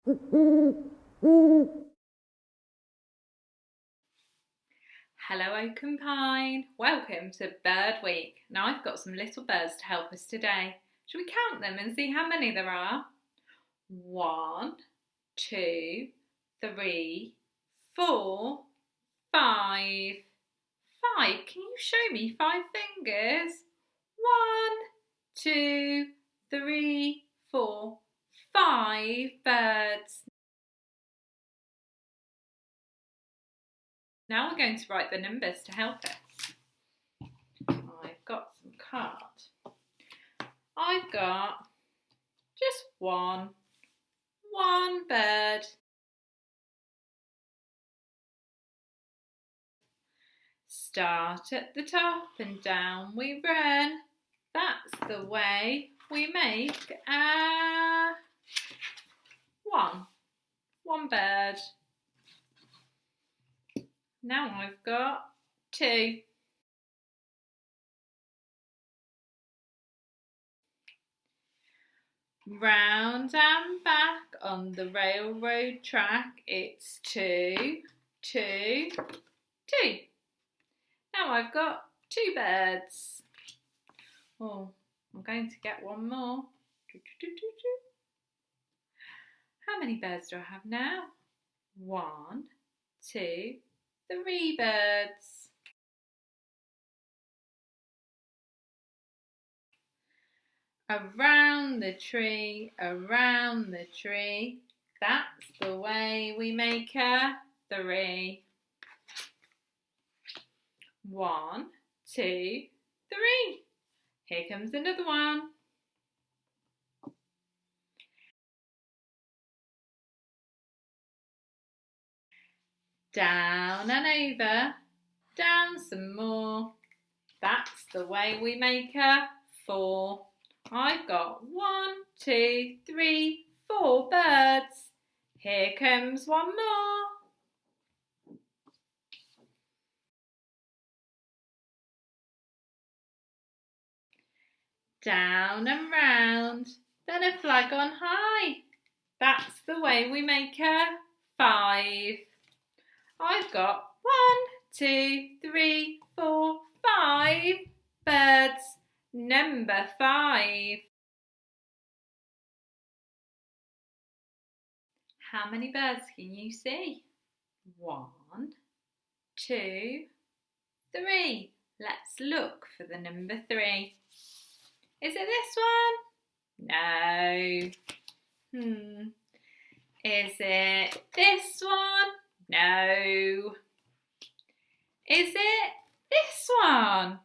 Hello Oak and Pine, welcome to Bird Week. Now I've got some little birds to help us today. Shall we count them and see how many there are? 1, 2, 3, 4, 5. 5, can you show me 5 fingers? 1, 2, 3, 4, 5 birds. Now we're going to write the numbers to help us. I've got some cards. I've got just one bird. Start at the top and down we run. That's the way we make a one bird. Now I've got 2. Round and back on the railroad track, it's 2, 2, 2. Now I've got 2 birds. Oh, I'm going to get one more. How many birds do I have now? 1, 2, 3 birds. Around the tree, that's the way we make a 3. 1, 2, 3. Here comes another one. Down and over, down some more. That's the way we make a 4. I've got 1, 2, 3, 4 birds. Here comes one more. Down and round, then a flag on high. That's the way we make a 5. I've got 1, 2, 3, 4, 5 birds. Number 5. How many birds can you see? 1, 2, 3. Let's look for the number 3. Is it this one? No. Is it this one? No. Is it this one?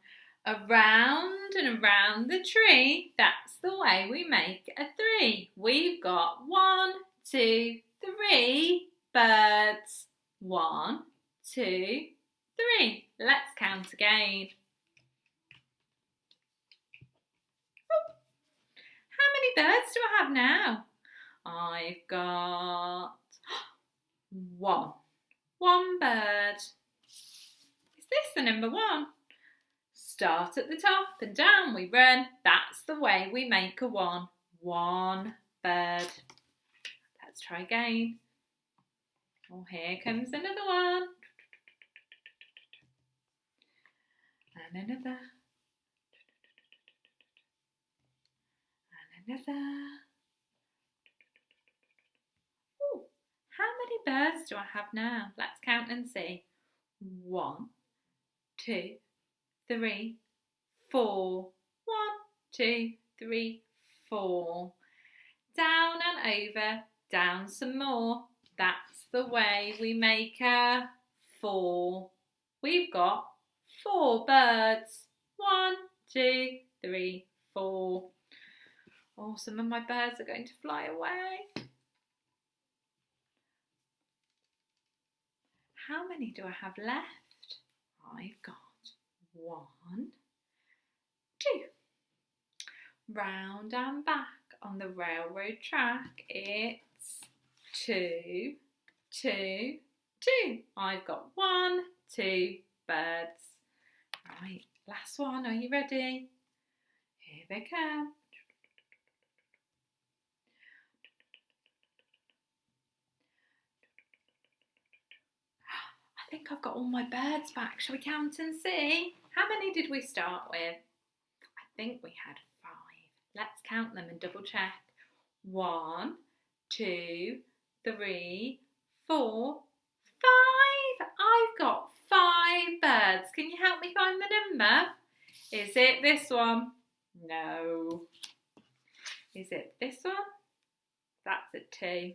Around and around the tree, that's the way we make a 3. We've got 1, 2, 3 birds. 1, 2, 3. Let's count again. How many birds do I have now? I've got 1. 1 bird. Is this the number 1? Start at the top and down we run. That's the way we make a 1. 1 bird. Let's try again. Oh, here comes another one. And another. And another. Ooh, how many birds do I have now? Let's count and see. 1, 2, 3, 4. 1, 2, 3, 4. Down and over, down some more. That's the way we make a 4. We've got 4 birds. 1, 2, 3, 4. Oh, some of my birds are going to fly away. How many do I have left? I've got 1, 2. Round and back on the railroad track, it's 2, 2, 2. I've got 1, 2 birds. Right, last one, are you ready? Here they come. think I've got all my birds back. Shall we count and see? How many did we start with? I think we had 5. Let's count them and double check. 1, 2, 3, 4, 5. I've got 5 birds. Can you help me find the number? Is it this one? No. Is it this one? That's a 2.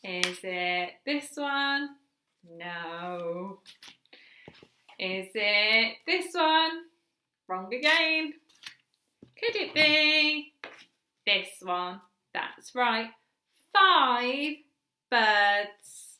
Is it this one? No. Is it this one? Wrong again. Could it be this one? That's right. 5 birds.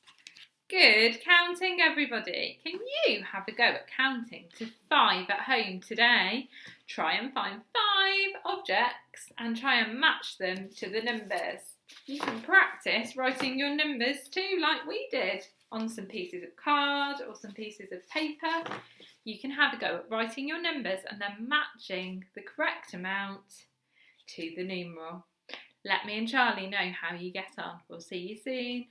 Good counting, everybody. Can you have a go at counting to 5 at home today? Try and find 5 objects and try and match them to the numbers. You can practice writing your numbers too, like we did, on some pieces of card or some pieces of paper. You can have a go at writing your numbers and then matching the correct amount to the numeral. Let me and Charlie know how you get on. We'll see you soon.